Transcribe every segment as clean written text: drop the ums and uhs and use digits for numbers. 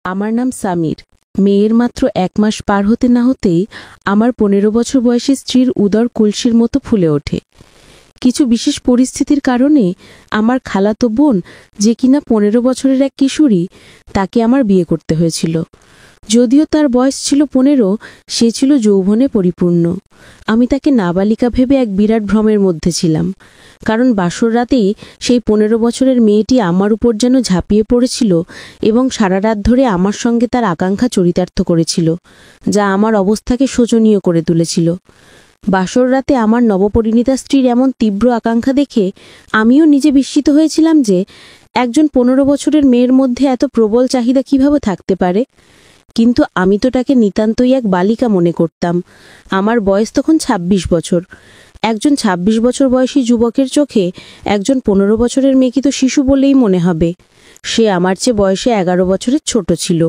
আমার নাম সামির। মেয়ের মাত্র ১ মাস পার হতে না হতেই আমার ১৫ বছর বয়সী স্ত্রীর উদর কলসির মতো ফুলে ওঠে। কিছু বিশেষ পরিস্থিতির কারণে আমার খালাতো বোন, যে কিনা ১৫ বছরের এক কিশোরী, তাকে আমার বিয়ে করতে হয়েছিল। যদিও তার বয়স ছিল ১৫, সে ছিল যৌবনে পরিপূর্ণ। আমি তাকে নাবালিকা ভেবে এক বিরাট ভ্রমের মধ্যে ছিলাম, কারণ বাসর রাতেই সেই ১৫ বছরের মেয়েটি আমার উপর যেন ঝাঁপিয়ে পড়েছিল এবং সারা রাত ধরে আমার সঙ্গে তার আকাঙ্ক্ষা চরিতার্থ করেছিল, যা আমার অবস্থাকে শোচনীয় করে তুলেছিল। বাসর রাতে আমার নবপরিণীতা স্ত্রীর এমন তীব্র আকাঙ্ক্ষা দেখে আমিও নিজে বিস্মিত হয়েছিলাম যে একজন ১৫ বছরের মেয়ের মধ্যে এত প্রবল চাহিদা কিভাবে থাকতে পারে। কিন্তু আমি তো তাকে নিতান্তই এক বালিকা মনে করতাম। আমার বয়স তখন ২৬ বছর। একজন ২৬ বছর বয়সী যুবকের চোখে একজন ১৫ বছরের মেয়েকে তো শিশু বলেই মনে হবে। সে আমার চেয়ে বয়সে ১১ বছরের ছোট ছিল।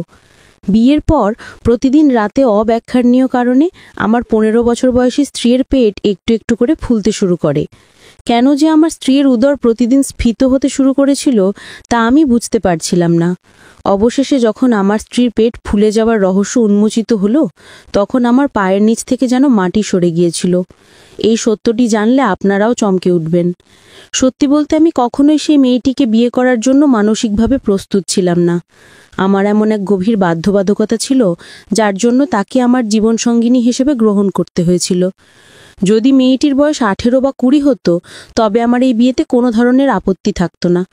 বিয়ের পর প্রতিদিন রাতে অব্যাখ্যানীয় কারণে আমার ১৫ বছর বয়সী স্ত্রীর পেট একটু একটু করে ফুলতে শুরু করে। কেন যে আমার স্ত্রীর উদর প্রতিদিন স্ফীত হতে শুরু করেছিল তা আমি বুঝতে পারছিলাম না। অবশেষে যখন আমার স্ত্রীর পেট ফুলে যাওয়ার রহস্য উন্মোচিত হলো, তখন আমার পায়ের নিচ থেকে যেন মাটি সরে গিয়েছিল। এই সত্যটি জানলে আপনারাও চমকে উঠবেন। সত্যি বলতে আমি কখনোই সেই মেয়েটিকে বিয়ে করার জন্য মানসিকভাবে প্রস্তুত ছিলাম না। আমার এমন এক গভীর বাধ্যবাধকতা ছিল, যার জন্য তাকে আমার জীবনসঙ্গিনী হিসেবে গ্রহণ করতে হয়েছিল। যদি মেয়েটির বয়স ১৮ বা ২০ হতো, তবে আমার এই বিয়েতে কোনো ধরনের আপত্তি থাকতো না।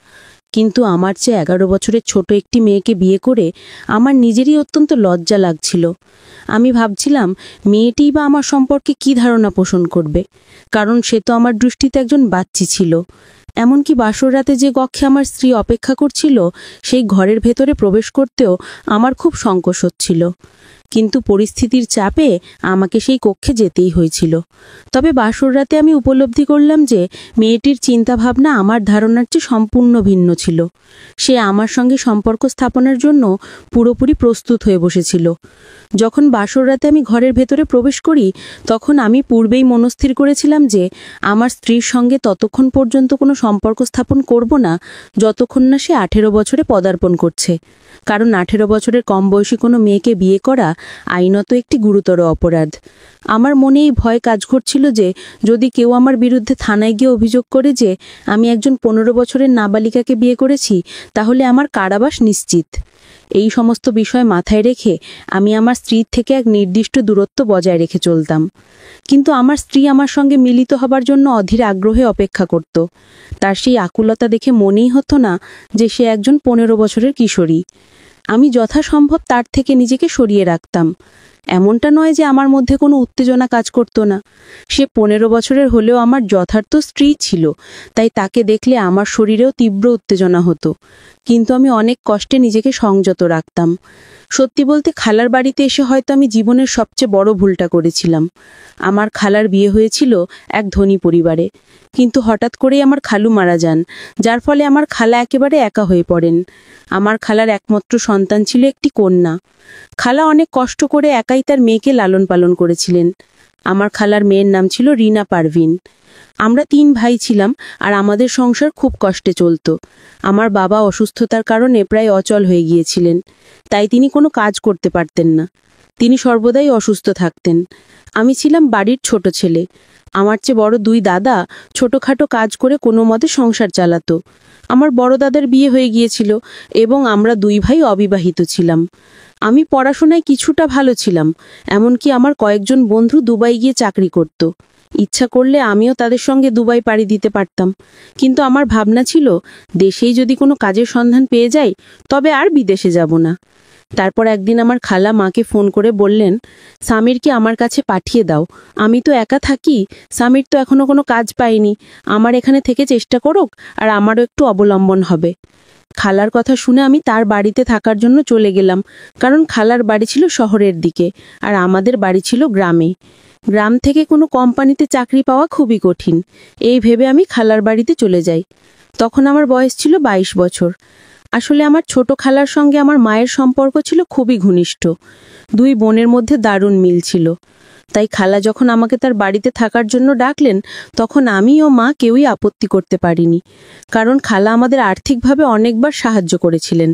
কিন্তু আমার চেয়ে ১১ বছরের ছোট একটি মেয়েকে বিয়ে করে আমার নিজেরই অত্যন্ত লজ্জা লাগছিল। আমি ভাবছিলাম, মেয়েটিই বা আমার সম্পর্কে কী ধারণা পোষণ করবে, কারণ সে তো আমার দৃষ্টিতে একজন বাচ্চি ছিল। এমনকি বাসর রাতে যে কক্ষে আমার স্ত্রী অপেক্ষা করছিল, সেই ঘরের ভেতরে প্রবেশ করতেও আমার খুব সংকোচ হচ্ছিল। কিন্তু পরিস্থিতির চাপে আমাকে সেই কক্ষে যেতেই হয়েছিল। তবে বাসর রাতে আমি উপলব্ধি করলাম যে মেয়েটির চিন্তাভাবনা আমার ধারণার চেয়ে সম্পূর্ণ ভিন্ন ছিল। সে আমার সঙ্গে সম্পর্ক স্থাপনের জন্য পুরোপুরি প্রস্তুত হয়ে বসেছিল। যখন বাসর রাতে আমি ঘরের ভেতরে প্রবেশ করি, তখন আমি পূর্বেই মনস্থির করেছিলাম যে আমার স্ত্রীর সঙ্গে ততক্ষণ পর্যন্ত কোনো সম্পর্ক স্থাপন করব না, যতক্ষণ না সে ১৮ বছরে পদার্পণ করছে। কারণ ১৮ বছরের কম বয়সী কোনো মেয়েকে বিয়ে করা আইনত একটি গুরুতর অপরাধ। আমার মনে এই ভয় কাজ করছিল যে যদি কেউ আমার বিরুদ্ধে থানায় গিয়ে অভিযোগ করে যে আমি একজন ১৫ বছরের নাবালিকাকে বিয়ে করেছি, তাহলে আমার কারাবাস নিশ্চিত। এই সমস্ত বিষয় মাথায় রেখে আমি আমার স্ত্রীর থেকে এক নির্দিষ্ট দূরত্ব বজায় রেখে চলতাম। কিন্তু আমার স্ত্রী আমার সঙ্গে মিলিত হবার জন্য অধীর আগ্রহে অপেক্ষা করত। তার সেই আকুলতা দেখে মনেই হতো না যে সে একজন ১৫ বছরের কিশোরী। আমি যথাসম্ভব তার থেকে নিজেকে সরিয়ে রাখতাম। এমনটা নয় যে আমার মধ্যে কোনো উত্তেজনা কাজ করতো না। সে ১৫ বছরের হলেও আমার যথার্থ স্ত্রী ছিল, তাই তাকে দেখলে আমার শরীরেও তীব্র উত্তেজনা হতো। কিন্তু আমি অনেক কষ্টে নিজেকে সংযত রাখতাম। সত্যি বলতে খালার বাড়িতে এসে হয়তো আমি জীবনের সবচেয়ে বড় ভুলটা করেছিলাম। আমার খালার বিয়ে হয়েছিল এক ধনী পরিবারে, কিন্তু হঠাৎ করেই আমার খালু মারা যান, যার ফলে আমার খালা একেবারে একা হয়ে পড়েন। আমার খালার একমাত্র সন্তান ছিল একটি কন্যা। খালা অনেক কষ্ট করে একাই তার মেয়েকে লালন পালন করেছিলেন। আমার খালার মেয়ের নাম ছিল রিনা পারভিন। আমরা ৩ ভাই ছিলাম, আর আমাদের সংসার খুব কষ্টে চলত। আমার বাবা অসুস্থতার কারণে প্রায় অচল হয়ে গিয়েছিলেন, তাই তিনি কোনো কাজ করতে পারতেন না। তিনি সর্বদাই অসুস্থ থাকতেন। আমি ছিলাম বাড়ির ছোট ছেলে। আমার চেয়ে বড় ২ দাদা ছোটোখাটো কাজ করে কোনো মতে সংসার চালাতো। আমার বড় দাদার বিয়ে হয়ে গিয়েছিল এবং আমরা ২ ভাই অবিবাহিত ছিলাম। আমি পড়াশোনায় কিছুটা ভালো ছিলাম, এমনকি আমার কয়েকজন বন্ধু দুবাই গিয়ে চাকরি করত। ইচ্ছা করলে আমিও তাদের সঙ্গে দুবাই পাড়ি দিতে পারতাম, কিন্তু আমার ভাবনা ছিল দেশেই যদি কোনো কাজের সন্ধান পেয়ে যাই, তবে আর বিদেশে যাব না। তারপর একদিন আমার খালা মাকে ফোন করে বললেন, সামিরকে আমার কাছে পাঠিয়ে দাও। আমি তো একা থাকি, সামির তো এখনো কোনো কাজ পায়নি, আমার এখানে থেকে চেষ্টা করুক, আর আমারও একটু অবলম্বন হবে। খালার কথা শুনে আমি তার বাড়িতে থাকার জন্য চলে গেলাম, কারণ খালার বাড়ি ছিল শহরের দিকে আর আমাদের বাড়ি ছিল গ্রামে। গ্রাম থেকে কোনো কোম্পানিতে চাকরি পাওয়া খুবই কঠিন। এই ভেবে আমি খালার বাড়িতে চলে যাই। তখন আমার বয়স ছিল ২২ বছর। আসলে আমার ছোট খালার সঙ্গে আমার মায়ের সম্পর্ক ছিল খুবই ঘনিষ্ঠ। ২ বোনের মধ্যে দারুণ মিল ছিল। তাই খালা যখন আমাকে তার বাড়িতে থাকার জন্য ডাকলেন, তখন আমি ও মা কেউই আপত্তি করতে পারিনি, কারণ খালা আমাদের আর্থিকভাবে অনেকবার সাহায্য করেছিলেন।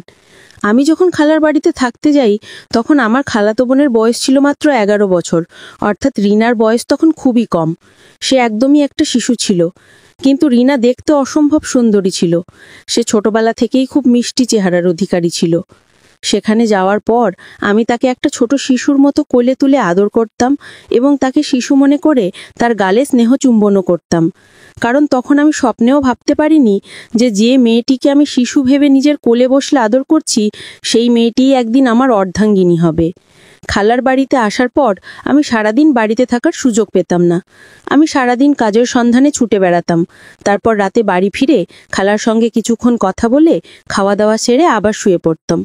আমি যখন খালার বাড়িতে থাকতে যাই, তখন আমার খালাতো বোনের বয়স ছিল মাত্র 11 বছর, অর্থাৎ রিনার বয়স তখন খুবই কম। সে একদমই একটা শিশু ছিল, কিন্তু রিনা দেখতে অসম্ভব সুন্দরী ছিল। সে ছোটবেলা থেকেই খুব মিষ্টি চেহারার অধিকারী ছিল। সেখানে যাওয়ার পর আমি তাকে একটা ছোট শিশুর মতো কোলে তুলে আদর করতাম এবং তাকে শিশু মনে করে তার গালে স্নেহ চুম্বনও করতাম, কারণ তখন আমি স্বপ্নেও ভাবতে পারিনি যে মেয়েটিকে আমি শিশু ভেবে নিজের কোলে বসলে আদর করছি, সেই মেয়েটিই একদিন আমার অর্ধাঙ্গিনী হবে। খালার বাড়িতে আসার পর আমি সারাদিন বাড়িতে থাকার সুযোগ পেতাম না। আমি সারাদিন কাজের সন্ধানে ছুটে বেড়াতাম। তারপর রাতে বাড়ি ফিরে খালার সঙ্গে কিছুক্ষণ কথা বলে খাওয়া দাওয়া সেরে আবার শুয়ে পড়তাম।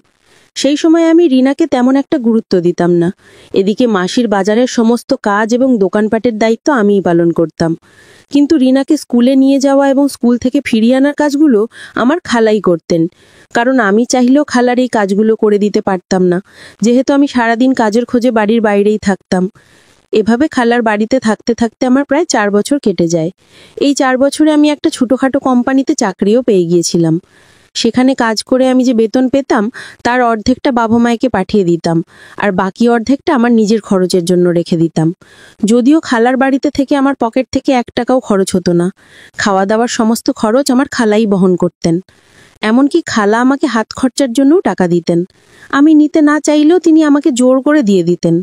সেই সময় আমি রিনাকে তেমন একটা গুরুত্ব দিতাম না। এদিকে মাসির বাজারের সমস্ত কাজ এবং দোকানপাটের দায়িত্ব আমিই পালন করতাম। কিন্তু রিনাকে স্কুলে নিয়ে যাওয়া এবং স্কুল থেকে ফিরিয়ে আনার কাজগুলো আমার খালাই করতেন, কারণ আমি চাইলেও খালার এই কাজগুলো করে দিতে পারতাম না, যেহেতু আমি সারাদিন কাজের খোঁজে বাড়ির বাইরেই থাকতাম। এভাবে খালার বাড়িতে থাকতে থাকতে আমার প্রায় 4 বছর কেটে যায়। এই 4 বছরে আমি একটা ছোটোখাটো কোম্পানিতে চাকরিও পেয়ে গিয়েছিলাম। সেখানে কাজ করে আমি যে বেতন পেতাম, তার অর্ধেকটা বাবা মায়েকে পাঠিয়ে দিতাম, আর বাকি অর্ধেকটা আমার নিজের খরচের জন্য রেখে দিতাম। যদিও খালার বাড়িতে থেকে আমার পকেট থেকে 1 টাকাও খরচ হতো না। খাওয়া দাওয়ার সমস্ত খরচ আমার খালাই বহন করতেন। এমনকি খালা আমাকে হাত খরচার জন্যও টাকা দিতেন। আমি নিতে না চাইলেও তিনি আমাকে জোর করে দিয়ে দিতেন।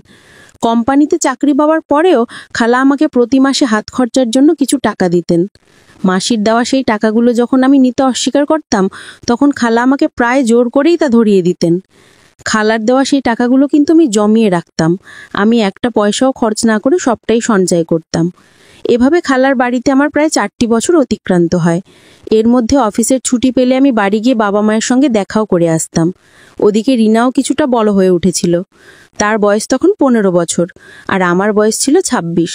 কোম্পানিতে চাকরি পাওয়ার পরেও খালা আমাকে প্রতি মাসে হাত খরচার জন্য কিছু টাকা দিতেন। মাসির দেওয়া সেই টাকাগুলো যখন আমি নিতে অস্বীকার করতাম, তখন খালা আমাকে প্রায় জোর করেই তা ধরিয়ে দিতেন। খালার দেওয়া সেই টাকাগুলো কিন্তু আমি জমিয়ে রাখতাম। আমি একটা পয়সাও খরচ না করে সবটাই সঞ্চয় করতাম। এভাবে খালার বাড়িতে আমার প্রায় 4টি বছর অতিক্রান্ত হয়। এর মধ্যে অফিসের ছুটি পেলে আমি বাড়ি গিয়ে বাবা মায়ের সঙ্গে দেখাও করে আসতাম। ওদিকে রিনাও কিছুটা বড় হয়ে উঠেছিল। তার বয়স তখন 15 বছর, আর আমার বয়স ছিল 26।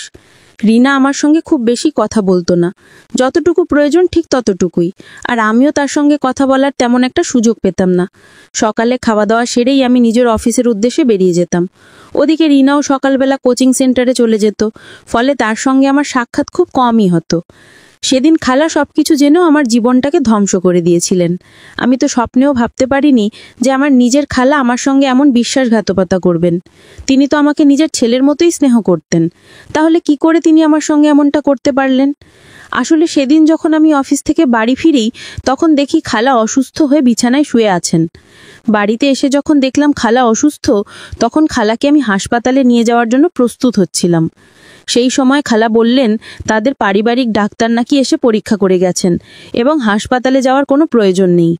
রিনা আমার সঙ্গে খুব বেশি কথা বলতো না, যতটুকু প্রয়োজন ঠিক ততটুকুই, আর আমিও তার সঙ্গে কথা বলার তেমন একটা সুযোগ পেতাম না। সকালে খাওয়া দাওয়া সেরেই আমি নিজের অফিসের উদ্দেশ্যে বেরিয়ে যেতাম। ওদিকে রিনাও সকালবেলা কোচিং সেন্টারে চলে যেত, ফলে তার সঙ্গে আমার সাক্ষাৎ খুব কমই হতো। সেদিন খালা সবকিছু জেনেও আমার জীবনটাকে ধ্বংস করে দিয়েছিলেন। আমি তো স্বপ্নেও ভাবতে পারিনি যে আমার নিজের খালা আমার সঙ্গে এমন বিশ্বাসঘাতকতা করবেন। তিনি তো আমাকে নিজের ছেলের মতোই স্নেহ করতেন, তাহলে কি করে তিনি আমার সঙ্গে এমনটা করতে পারলেন? আসলে সেদিন যখন আমি অফিস থেকে বাড়ি ফিরি, তখন দেখি খালা অসুস্থ হয়ে বিছানায় শুয়ে আছেন। বাড়িতে এসে যখন দেখলাম খালা অসুস্থ, তখন খালাকে আমি হাসপাতালে নিয়ে যাওয়ার জন্য প্রস্তুত হচ্ছিলাম। সেই সময় খালা বললেন তাদের পারিবারিক ডাক্তার নাকি এসে পরীক্ষা করে গেছেন এবং হাসপাতালে যাওয়ার কোনো প্রয়োজন নেই।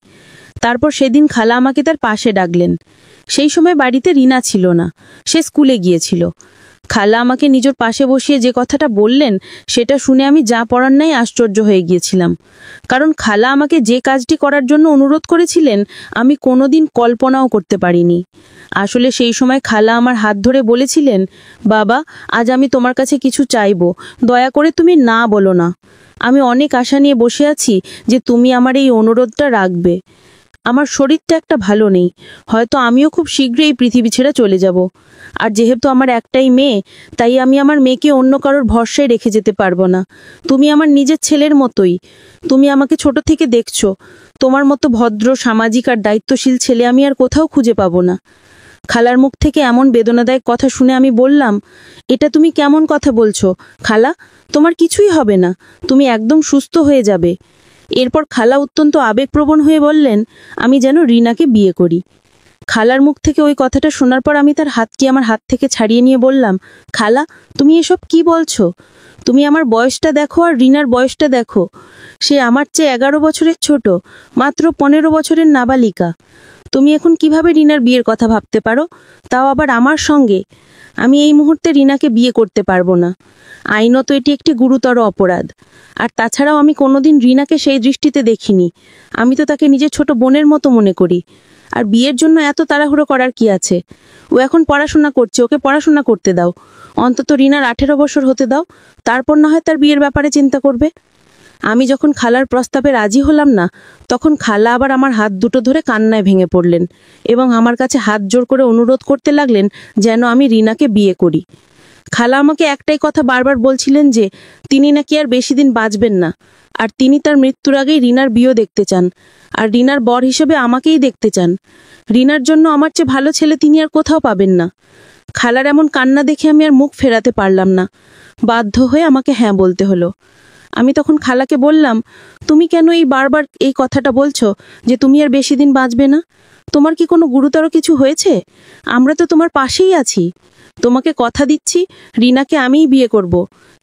তারপর সেদিন খালা আমাকে তার পাশে ডাকলেন। সেই সময় বাড়িতে রিনা ছিল না, সে স্কুলে গিয়েছিল। খালা আমাকে নিজের পাশে বসিয়ে যে কথাটা বললেন, সেটা শুনে আমি যা পড়ার নাই আশ্চর্য হয়ে গিয়েছিলাম। কারণ খালা আমাকে যে কাজটি করার জন্য অনুরোধ করেছিলেন, আমি কোনোদিন কল্পনাও করতে পারিনি। আসলে সেই সময় খালা আমার হাত ধরে বলেছিলেন, বাবা, আজ আমি তোমার কাছে কিছু চাইবো, দয়া করে তুমি না বলো না। আমি অনেক আশা নিয়ে বসে আছি যে তুমি আমার এই অনুরোধটা রাখবে। আমার শরীরটা একটা ভালো নেই, হয়তো আমিও খুব শীঘ্রই এই পৃথিবী ছেড়ে চলে যাব। আর যেহেতু আমার একটাই মেয়ে, তাই আমি আমার মেয়েকে অন্য কারোর ভরসায় রেখে যেতে পারবো না। তুমি আমার নিজের ছেলের মতোই। তুমি আমাকে ছোট থেকে দেখছো। তোমার মতো ভদ্র, সামাজিক আর দায়িত্বশীল ছেলে আমি আর কোথাও খুঁজে পাবো না। খালার মুখ থেকে এমন বেদনাদায়ক কথা শুনে আমি বললাম, এটা তুমি কেমন কথা বলছো খালা? তোমার কিছুই হবে না, তুমি একদম সুস্থ হয়ে যাবে। এরপর খালা অত্যন্ত আবেগপ্রবণ হয়ে বললেন, আমি যেন রিনাকে বিয়ে করি। খালার মুখ থেকে ওই কথাটা শোনার পর আমি তার হাতটি আমার হাত থেকে ছাড়িয়ে নিয়ে বললাম, খালা, তুমি এসব কি বলছো? তুমি আমার বয়সটা দেখো আর রিনার বয়সটা দেখো। সে আমার চেয়ে 11 বছরের ছোট, মাত্র 15 বছরের নাবালিকা। তুমি এখন কিভাবে রিনার বিয়ের কথা ভাবতে পারো, তাও আবার আমার সঙ্গে? আমি এই মুহূর্তে রিনাকে বিয়ে করতে পারবো না। আইনত এটি একটি গুরুতর অপরাধ। আর তাছাড়াও আমি কোনোদিন রিনাকে সেই দৃষ্টিতে দেখিনি। আমি তো তাকে নিজের ছোট বোনের মতো মনে করি। আর বিয়ের জন্য এত তাড়াহুড়ো করার কি আছে? ও এখন পড়াশোনা করছে, ওকে পড়াশোনা করতে দাও। অন্তত রিনার 18 বছর হতে দাও, তারপর না হয় তার বিয়ের ব্যাপারে চিন্তা করবে। আমি যখন খালার প্রস্তাবে রাজি হলাম না, তখন খালা আবার আমার হাত দুটো ধরে কান্নায় ভেঙে পড়লেন এবং আমার কাছে হাত জোর করে অনুরোধ করতে লাগলেন যেন আমি রিনাকে বিয়ে করি। খালা আমাকে একটাই কথা বারবার বলছিলেন যে তিনি নাকি আর বেশি দিন বাঁচবেন না, আর তিনি তার মৃত্যুর আগেই রিনার বিয়ে দেখতে চান, আর রিনার বর হিসেবে আমাকেই দেখতে চান। রিনার জন্য আমার চেয়ে ভালো ছেলে তিনি আর কোথাও পাবেন না। খালার এমন কান্না দেখে আমি আর মুখ ফেরাতে পারলাম না, বাধ্য হয়ে আমাকে হ্যাঁ বলতে হলো। আমি তখন খালাকে বললাম, তুমি কেন বারবার এই কথাটা বলছো যে তুমি আর বেশি দিন বাঁচবে না? তোমার কি কোনো গুরুতর কিছু হয়েছে? আমরা তো তোমার পাশেই আছি। তোমাকে কথা দিচ্ছি রিনাকে আমিই বিয়ে করব,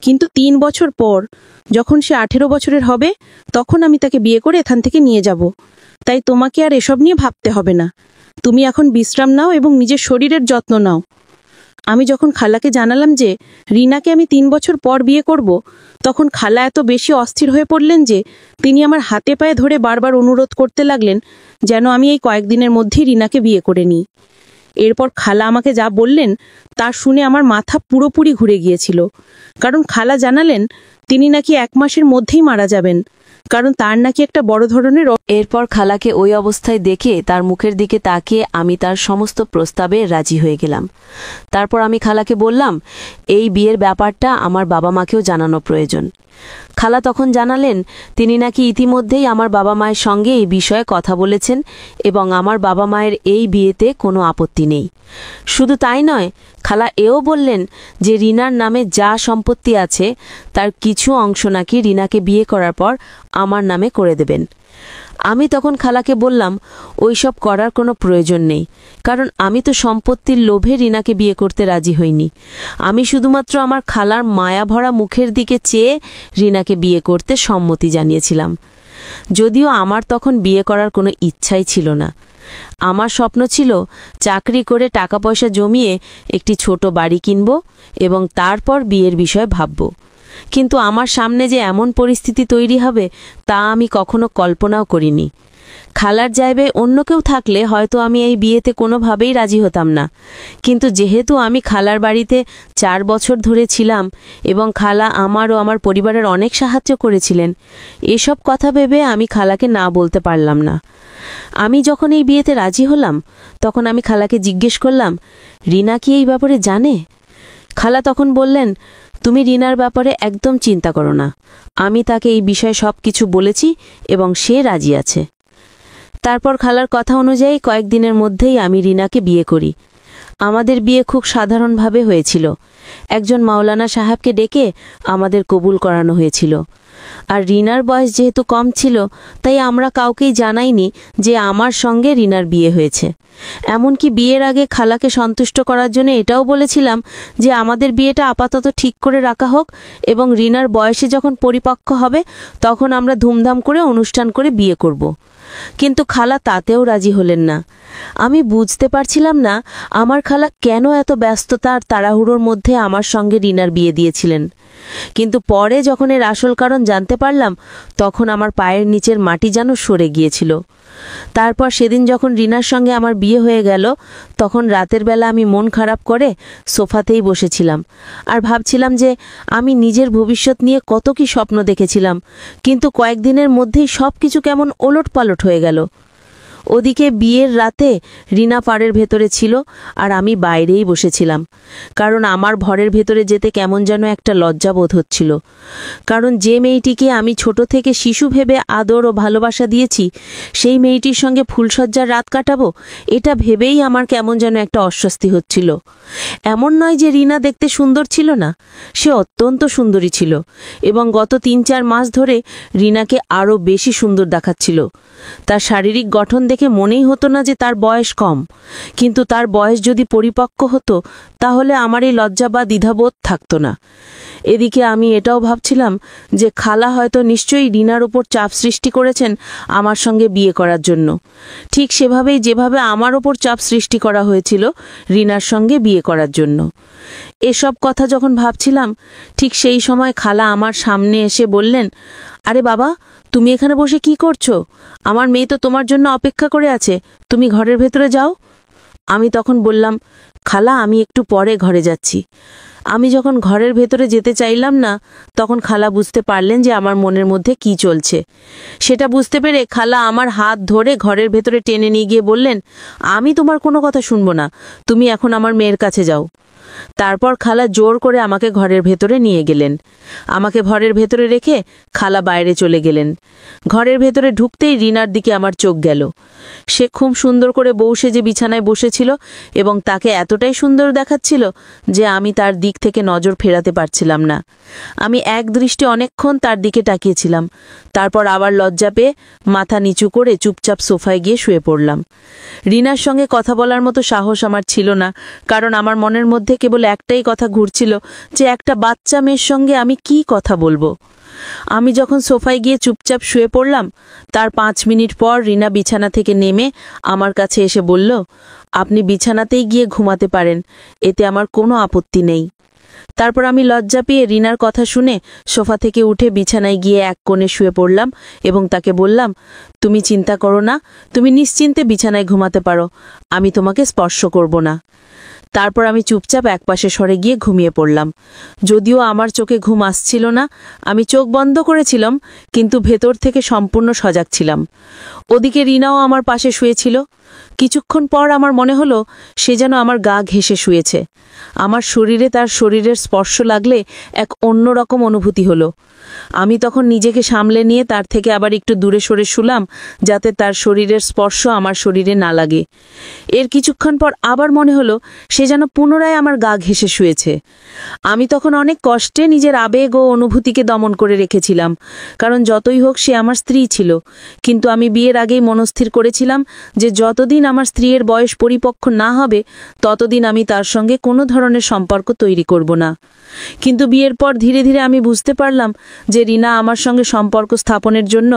কিন্তু 3 বছর পর, যখন সে 18 বছরের হবে, তখন আমি তাকে বিয়ে করে এখান থেকে নিয়ে যাব। তাই তোমাকে আর এসব নিয়ে ভাবতে হবে না। তুমি এখন বিশ্রাম নাও এবং নিজের শরীরের যত্ন নাও। আমি যখন খালাকে জানালাম যে রিনাকে আমি 3 বছর পর বিয়ে করব, তখন খালা এত বেশি অস্থির হয়ে পড়লেন যে তিনি আমার হাতে পায়ে ধরে বারবার অনুরোধ করতে লাগলেন যেন আমি এই কয়েকদিনের মধ্যেই রিনাকে বিয়ে করে নিই। এরপর খালা আমাকে যা বললেন তা শুনে আমার মাথা পুরোপুরি ঘুরে গিয়েছিল, কারণ খালা জানালেন তিনি নাকি 1 মাসের মধ্যেই মারা যাবেন, কারণ তার নাকি একটা বড় ধরনের। এরপর খালাকে ওই অবস্থায় দেখে তার মুখের দিকে তাকিয়ে আমি তার সমস্ত প্রস্তাবে রাজি হয়ে গেলাম। তারপর আমি খালাকে বললাম, এই বিয়ের ব্যাপারটা আমার বাবা মাকেও জানানো প্রয়োজন। খালা তখন জানালেন তিনি নাকি ইতিমধ্যেই আমার বাবা মায়ের সঙ্গে এই বিষয়ে কথা বলেছেন এবং আমার বাবা মায়ের এই বিয়েতে কোনো আপত্তি নেই। শুধু তাই নয়, খালা এও বললেন যে রিনার নামে যা সম্পত্তি আছে তার কিছু অংশ নাকি রিনাকে বিয়ে করার পর আমার নামে করে দেবেন। আমি তখন খালাকে বললাম, ওইসব করার কোনো প্রয়োজন নেই, কারণ আমি তো সম্পত্তির লোভে রিনাকে বিয়ে করতে রাজি হইনি। আমি শুধুমাত্র আমার খালার মায়াভরা মুখের দিকে চেয়ে রিনাকে বিয়ে করতে সম্মতি জানিয়েছিলাম। যদিও আমার তখন বিয়ে করার কোনো ইচ্ছাই ছিল না। আমার স্বপ্ন ছিল চাকরি করে টাকা পয়সা জমিয়ে একটি ছোট বাড়ি কিনব এবং তারপর বিয়ের বিষয়ে ভাবব। কিন্তু আমার সামনে যে এমন পরিস্থিতি তৈরি হবে তা আমি কখনো কল্পনাও করিনি। খালার জায়গায় অন্য কেউ থাকলে হয়তো আমি এই বিয়েতে কোনোভাবেই রাজি হতাম না, কিন্তু যেহেতু আমি খালার বাড়িতে 4 বছর ধরে ছিলাম এবং খালা আমার ও আমার পরিবারের অনেক সাহায্য করেছিলেন, এসব কথা ভেবে আমি খালাকে না বলতে পারলাম না। আমি যখন এই বিয়েতে রাজি হলাম, তখন আমি খালাকে জিজ্ঞেস করলাম, রিনা কি এই ব্যাপারে জানে? খালা তখন বললেন, তুমি রিনার ব্যাপারে একদম চিন্তা করো না, আমি তাকে এই বিষয়ে সব কিছু বলেছি এবং সে রাজি আছে। তারপর খালার কথা অনুযায়ী কয়েকদিনের মধ্যেই আমি রিনাকে বিয়ে করি। আমাদের বিয়ে খুব সাধারণভাবে হয়েছিল। একজন মাওলানা সাহেবকে ডেকে আমাদের কবুল করানো হয়েছিল। আর রিনার বয়স যেহেতু কম ছিল, তাই আমরা কাউকেই জানাইনি যে আমার সঙ্গে রিনার বিয়ে হয়েছে। এমনকি বিয়ের আগে খালাকে সন্তুষ্ট করার জন্য এটাও বলেছিলাম যে আমাদের বিয়েটা আপাতত ঠিক করে রাখা হোক এবং রিনার বয়সে যখন পরিপক্ক হবে তখন আমরা ধুমধাম করে অনুষ্ঠান করে বিয়ে করব। কিন্তু খালা তাতেও রাজি হলেন না। আমি বুঝতে পারছিলাম না আমার খালা কেন এত ব্যস্ততা আর তাড়াহুড়োর মধ্যে আমার সঙ্গে রিনার বিয়ে দিয়েছিলেন। কিন্তু পরে যখন এর আসল কারণ জানতে পারলাম, তখন আমার পায়ের নিচের মাটি যেন সরে গিয়েছিল। তারপর সেদিন যখন রিনার সঙ্গে আমার বিয়ে হয়ে গেল, তখন রাতের বেলা আমি মন খারাপ করে সোফাতেই বসেছিলাম আর ভাবছিলাম যে আমি নিজের ভবিষ্যৎ নিয়ে কত কি স্বপ্ন দেখেছিলাম, কিন্তু কয়েকদিনের মধ্যেই সব কিছু কেমন ওলটপালট হয়ে গেল। ওদিকে বিয়ের রাতে রিনা পাড়ের ভেতরে ছিল আর আমি বাইরেই বসেছিলাম, কারণ আমার ঘরের ভেতরে যেতে কেমন যেন একটা লজ্জা বোধ হচ্ছিল। কারণ যে মেয়েটিকে আমি ছোট থেকে শিশু ভেবে আদর ও ভালোবাসা দিয়েছি, সেই মেয়েটির সঙ্গে ফুলসজ্জার রাত কাটাবো, এটা ভেবেই আমার কেমন যেন একটা অস্বস্তি হচ্ছিল। এমন নয় যে রিনা দেখতে সুন্দর ছিল না, সে অত্যন্ত সুন্দরী ছিল এবং গত 3-4 মাস ধরে রিনাকে আরও বেশি সুন্দর দেখাচ্ছিল। তার শারীরিক গঠন দেখে মনেই হতো না যে তার বয়স কম, কিন্তু তার বয়স যদি পরিপক্ক হতো তাহলে আমার এই লজ্জা বা দ্বিধাবোধ থাকতো না। এদিকে আমি এটাও ভাবছিলাম যে খালা হয়তো নিশ্চয়ই রিনার উপর চাপ সৃষ্টি করেছেন আমার সঙ্গে বিয়ে করার জন্য, ঠিক সেভাবেই যেভাবে আমার ওপর চাপ সৃষ্টি করা হয়েছিল রিনার সঙ্গে বিয়ে করার জন্য। এসব কথা যখন ভাবছিলাম, ঠিক সেই সময় খালা আমার সামনে এসে বললেন, আরে বাবা, তুমি এখানে বসে কি করছো? আমার মেয়ে তো তোমার জন্য অপেক্ষা করে আছে, তুমি ঘরের ভেতরে যাও। আমি তখন বললাম, খালা, আমি একটু পরে ঘরে যাচ্ছি। আমি যখন ঘরের ভেতরে যেতে চাইলাম না, তখন খালা বুঝতে পারলেন যে আমার মনের মধ্যে কি চলছে। সেটা বুঝতে পেরে খালা আমার হাত ধরে ঘরের ভেতরে টেনে নিয়ে গিয়ে বললেন, আমি তোমার কোনো কথা শুনবো না, তুমি এখন আমার মেয়ের কাছে যাও। তারপর খালা জোর করে আমাকে ঘরের ভেতরে নিয়ে গেলেন। আমাকে ঘরের ভেতরে রেখে খালা বাইরে চলে গেলেন। ঘরের ভেতরে ঢুকতেই রিনার দিকে আমার চোখ গেল। সে খুব সুন্দর করে বউ সেজে বিছানায় বসেছিল এবং তাকে এতটাই সুন্দর দেখাচ্ছিল যে আমি তার দিক থেকে নজর ফেরাতে পারছিলাম না। আমি এক দৃষ্টি অনেকক্ষণ তার দিকে তাকিয়েছিলাম। তারপর আবার লজ্জা পেয়ে মাথা নিচু করে চুপচাপ সোফায় গিয়ে শুয়ে পড়লাম। রিনার সঙ্গে কথা বলার মতো সাহস আমার ছিল না, কারণ আমার মনের মধ্যে কেবল একটাই কথা ঘুরছিল যে একটা বাচ্চা মেয়ের সঙ্গে আমি কি কথা বলবো। আমি যখন সোফায় গিয়ে চুপচাপ শুয়ে পড়লাম, তার 5 মিনিট পর রিনা বিছানা থেকে নেমে আমার কাছে এসে বলল, আপনি বিছানাতেই গিয়ে ঘুমাতে পারেন, এতে আমার কোনো আপত্তি নেই। তারপর আমি লজ্জা পেয়ে রিনার কথা শুনে সোফা থেকে উঠে বিছানায় গিয়ে এক কোণে শুয়ে পড়লাম এবং তাকে বললাম, তুমি চিন্তা করো না, তুমি নিশ্চিন্তে বিছানায় ঘুমাতে পারো, আমি তোমাকে স্পর্শ করব না। তারপর আমি চুপচাপ একপাশে সরে গিয়ে ঘুমিয়ে পড়লাম। যদিও আমার চোখে ঘুম আসছিল না, আমি চোখ বন্ধ করেছিলাম, কিন্তু ভেতর থেকে সম্পূর্ণ সজাগ ছিলাম। ওদিকে রিনাও আমার পাশে শুয়েছিল। কিছুক্ষণ পর আমার মনে হলো সে যেন আমার গা ঘেঁষে শুয়েছে। আমার শরীরে তার শরীরের স্পর্শ লাগলে এক অন্যরকম অনুভূতি হলো। আমি তখন নিজেকে সামলে নিয়ে তার থেকে আবার একটু দূরে সরে শুলাম, যাতে তার শরীরের স্পর্শ আমার শরীরে না লাগে। এর কিছুক্ষণ পর আবার মনে হলো সে যেন পুনরায় আমার গা ঘেঁষে শুয়েছে। আমি তখন অনেক কষ্টে নিজের আবেগ ও অনুভূতিকে দমন করে রেখেছিলাম, কারণ যতই হোক সে আমার স্ত্রী ছিল। কিন্তু আমি বিয়ের আগেই মনস্থির করেছিলাম যে যতদিন আমার স্ত্রীর বয়স পরিপক্ক না হবে ততদিন আমি তার সঙ্গে কোনো ধরনের সম্পর্ক তৈরি করব না। কিন্তু বিয়ের পর ধীরে ধীরে আমি বুঝতে পারলাম যে রিনা আমার সঙ্গে সম্পর্ক স্থাপনের জন্য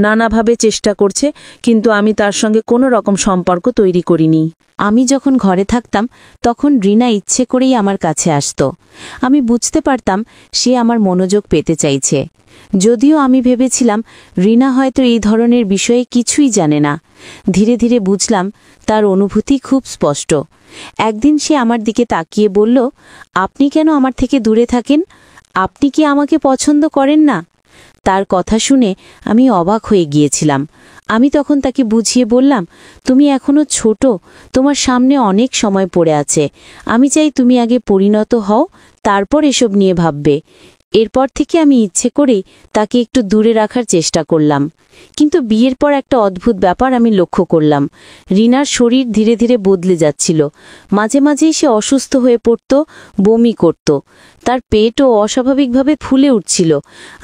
নানাভাবে চেষ্টা করছে, কিন্তু আমি তার সঙ্গে কোনো রকম সম্পর্ক তৈরি করিনি। আমি যখন ঘরে থাকতাম তখন রিনা ইচ্ছে করেই আমার কাছে আসতো। আমি বুঝতে পারতাম সে আমার মনোযোগ পেতে চাইছে। যদিও আমি ভেবেছিলাম রিনা হয়তো এই ধরনের বিষয়ে কিছুই জানে না। ধীরে ধীরে বুঝলাম তার অনুভূতি খুব স্পষ্ট। একদিন সে আমার দিকে তাকিয়ে বলল, আপনি কেন আমার থেকে দূরে থাকেন? আপনি কি আমাকে পছন্দ করেন না? তার কথা শুনে আমি অবাক হয়ে গিয়েছিলাম। আমি তখন তাকে বুঝিয়ে বললাম, তুমি এখনো ছোট, তোমার সামনে অনেক সময় পড়ে আছে। আমি চাই তুমি আগে পরিণত হও, তারপর এসব নিয়ে ভাববে। এরপর থেকে আমি ইচ্ছে করে তাকে একটু দূরে রাখার চেষ্টা করলাম। কিন্তু বিয়ের পর একটা অদ্ভুত ব্যাপার আমি লক্ষ্য করলাম। রিনার শরীর ধীরে ধীরে বদলে যাচ্ছিল। মাঝে মাঝেই সে অসুস্থ হয়ে পড়ত, বমি করত, তার পেটও অস্বাভাবিকভাবে ফুলে উঠছিল।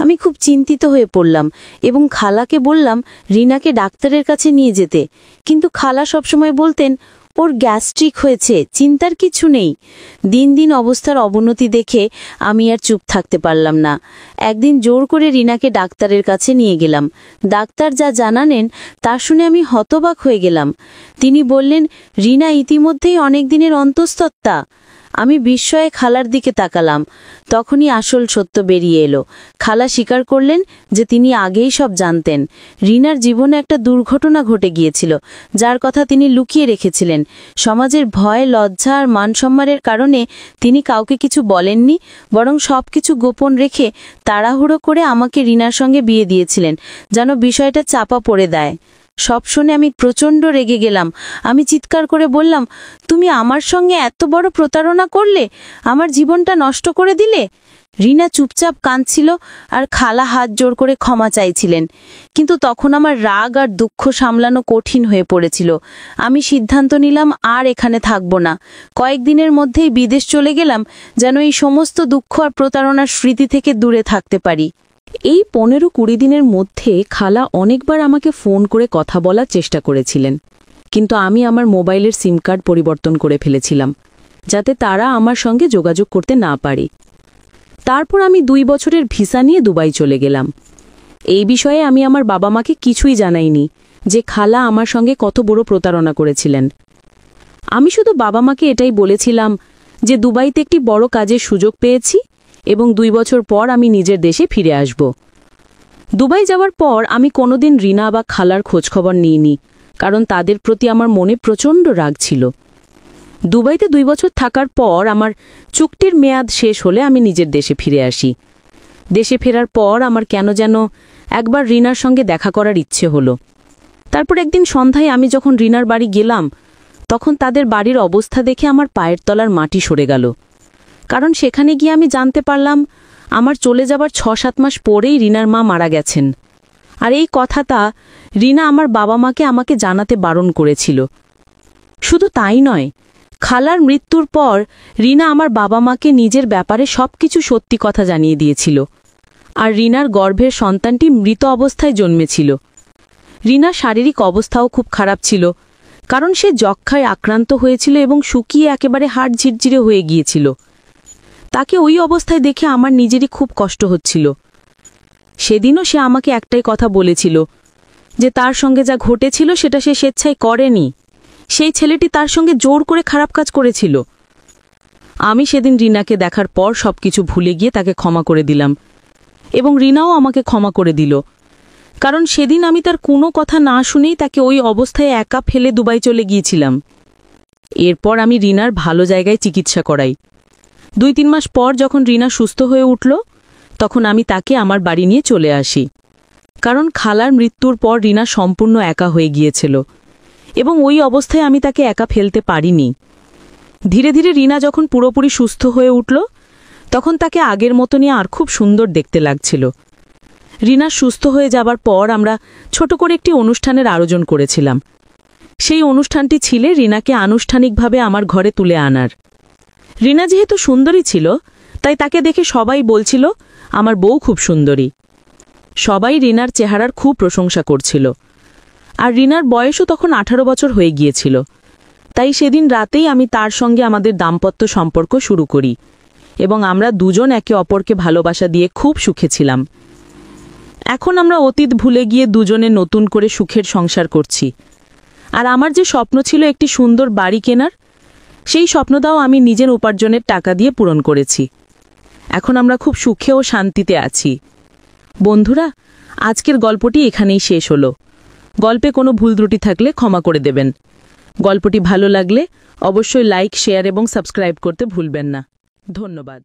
আমি খুব চিন্তিত হয়ে পড়লাম এবং খালাকে বললাম রিনাকে ডাক্তারের কাছে নিয়ে যেতে। কিন্তু খালা সবসময় বলতেন, ওর গ্যাস্ট্রিক হয়েছে, চিন্তার কিছু নেই। দিন দিন অবস্থার অবনতি দেখে আমি আর চুপ থাকতে পারলাম না। একদিন জোর করে রিনাকে ডাক্তারের কাছে নিয়ে গেলাম। ডাক্তার যা জানালেন তা শুনে আমি হতবাক হয়ে গেলাম। তিনি বললেন, রিনা ইতিমধ্যেই অনেক দিনের অন্তঃসত্ত্বা। আমি বিস্ময়ে খালার দিকে তাকালাম। তখনই আসল সত্য বেরিয়ে এলো। খালা স্বীকার করলেন যে তিনি আগেই সব জানতেন। রিনার জীবনে একটা দুর্ঘটনা ঘটে গিয়েছিল, যার কথা তিনি লুকিয়ে রেখেছিলেন। সমাজের ভয়, লজ্জা আর মানসম্মানের কারণে তিনি কাউকে কিছু বলেননি, বরং সবকিছু গোপন রেখে তাড়াহুড়ো করে আমাকে রিনার সঙ্গে বিয়ে দিয়েছিলেন, যেন বিষয়টা চাপা পড়ে দেয়। সব শুনে আমি প্রচণ্ড রেগে গেলাম। আমি চিৎকার করে বললাম, তুমি আমার সঙ্গে এত বড় প্রতারণা করলে, আমার জীবনটা নষ্ট করে দিলে। রিনা চুপচাপ কাঁদছিল আর খালা হাত জোর করে ক্ষমা চাইছিলেন। কিন্তু তখন আমার রাগ আর দুঃখ সামলানো কঠিন হয়ে পড়েছিল। আমি সিদ্ধান্ত নিলাম আর এখানে থাকব না। কয়েকদিনের মধ্যেই বিদেশ চলে গেলাম, যেন এই সমস্ত দুঃখ আর প্রতারণার স্মৃতি থেকে দূরে থাকতে পারি। এই 15-20 দিনের মধ্যে খালা অনেকবার আমাকে ফোন করে কথা বলার চেষ্টা করেছিলেন, কিন্তু আমি আমার মোবাইলের সিম কার্ড পরিবর্তন করে ফেলেছিলাম, যাতে তারা আমার সঙ্গে যোগাযোগ করতে না পারে। তারপর আমি 2 বছরের ভিসা নিয়ে দুবাই চলে গেলাম। এই বিষয়ে আমি আমার বাবা মাকে কিছুই জানাইনি যে খালা আমার সঙ্গে কত বড় প্রতারণা করেছিলেন। আমি শুধু বাবা মাকে এটাই বলেছিলাম যে দুবাইতে একটি বড় কাজের সুযোগ পেয়েছি এবং 2 বছর পর আমি নিজের দেশে ফিরে আসব। দুবাই যাওয়ার পর আমি কোনোদিন রিনা বা খালার খোঁজখবর নিইনি, কারণ তাদের প্রতি আমার মনে প্রচণ্ড রাগ ছিল। দুবাইতে 2 বছর থাকার পর আমার চুক্তির মেয়াদ শেষ হলে আমি নিজের দেশে ফিরে আসি। দেশে ফেরার পর আমার কেন যেন একবার রিনার সঙ্গে দেখা করার ইচ্ছে হলো। তারপর একদিন সন্ধ্যায় আমি যখন রিনার বাড়ি গেলাম, তখন তাদের বাড়ির অবস্থা দেখে আমার পায়ের তলার মাটি সরে গেল। কারণ সেখানে গিয়ে আমি জানতে পারলাম আমার চলে যাবার 6-7 মাস পরেই রিনার মা মারা গেছেন। আর এই কথাটা রিনা আমার বাবা মাকে আমাকে জানাতে বারণ করেছিল। শুধু তাই নয়, খালার মৃত্যুর পর রিনা আমার বাবা মাকে নিজের ব্যাপারে সবকিছু সত্যি কথা জানিয়ে দিয়েছিল। আর রিনার গর্ভের সন্তানটি মৃত অবস্থায় জন্মেছিল। রিনার শারীরিক অবস্থাও খুব খারাপ ছিল, কারণ সে যক্ষ্মায় আক্রান্ত হয়েছিল এবং শুকিয়ে একেবারে হাড় ঝিরঝিরে হয়ে গিয়েছিল। তাকে ওই অবস্থায় দেখে আমার নিজেরই খুব কষ্ট হচ্ছিল। সেদিনও সে আমাকে একটাই কথা বলেছিল যে তার সঙ্গে যা ঘটেছিল সেটা সে স্বেচ্ছায় করেনি, সেই ছেলেটি তার সঙ্গে জোর করে খারাপ কাজ করেছিল। আমি সেদিন রিনাকে দেখার পর সবকিছু ভুলে গিয়ে তাকে ক্ষমা করে দিলাম এবং রিনাও আমাকে ক্ষমা করে দিল, কারণ সেদিন আমি তার কোনো কথা না শুনেই তাকে ওই অবস্থায় একা ফেলে দুবাই চলে গিয়েছিলাম। এরপর আমি রিনার ভালো জায়গায় চিকিৎসা করাই। 2-3 মাস পর যখন রিনা সুস্থ হয়ে উঠল, তখন আমি তাকে আমার বাড়ি নিয়ে চলে আসি, কারণ খালার মৃত্যুর পর রিনা সম্পূর্ণ একা হয়ে গিয়েছিল এবং ওই অবস্থায় আমি তাকে একা ফেলতে পারিনি। ধীরে ধীরে রিনা যখন পুরোপুরি সুস্থ হয়ে উঠল, তখন তাকে আগের মতনই আর খুব সুন্দর দেখতে লাগছিল। রিনা সুস্থ হয়ে যাবার পর আমরা ছোট করে একটি অনুষ্ঠানের আয়োজন করেছিলাম। সেই অনুষ্ঠানটি ছিল রিনাকে আনুষ্ঠানিকভাবে আমার ঘরে তুলে আনার। রিনা যেহেতু সুন্দরী ছিল, তাই তাকে দেখে সবাই বলছিল আমার বউ খুব সুন্দরী। সবাই রিনার চেহারার খুব প্রশংসা করছিল। আর রিনার বয়সও তখন 18 বছর হয়ে গিয়েছিল। তাই সেদিন রাতেই আমি তার সঙ্গে আমাদের দাম্পত্য সম্পর্ক শুরু করি এবং আমরা দুজন একে অপরকে ভালোবাসা দিয়ে খুব সুখে ছিলাম। এখন আমরা অতীত ভুলে গিয়ে দুজনে নতুন করে সুখের সংসার করছি। আর আমার যে স্বপ্ন ছিল একটি সুন্দর বাড়ি কেনার, সেই স্বপ্নটাও আমি নিজের উপার্জনের টাকা দিয়ে পূরণ করেছি। এখন আমরা খুব সুখে ও শান্তিতে আছি। বন্ধুরা, আজকের গল্পটি এখানেই শেষ হলো। গল্পে কোনো ভুল ত্রুটি থাকলে ক্ষমা করে দেবেন। গল্পটি ভালো লাগলে অবশ্যই লাইক, শেয়ার এবং সাবস্ক্রাইব করতে ভুলবেন না। ধন্যবাদ।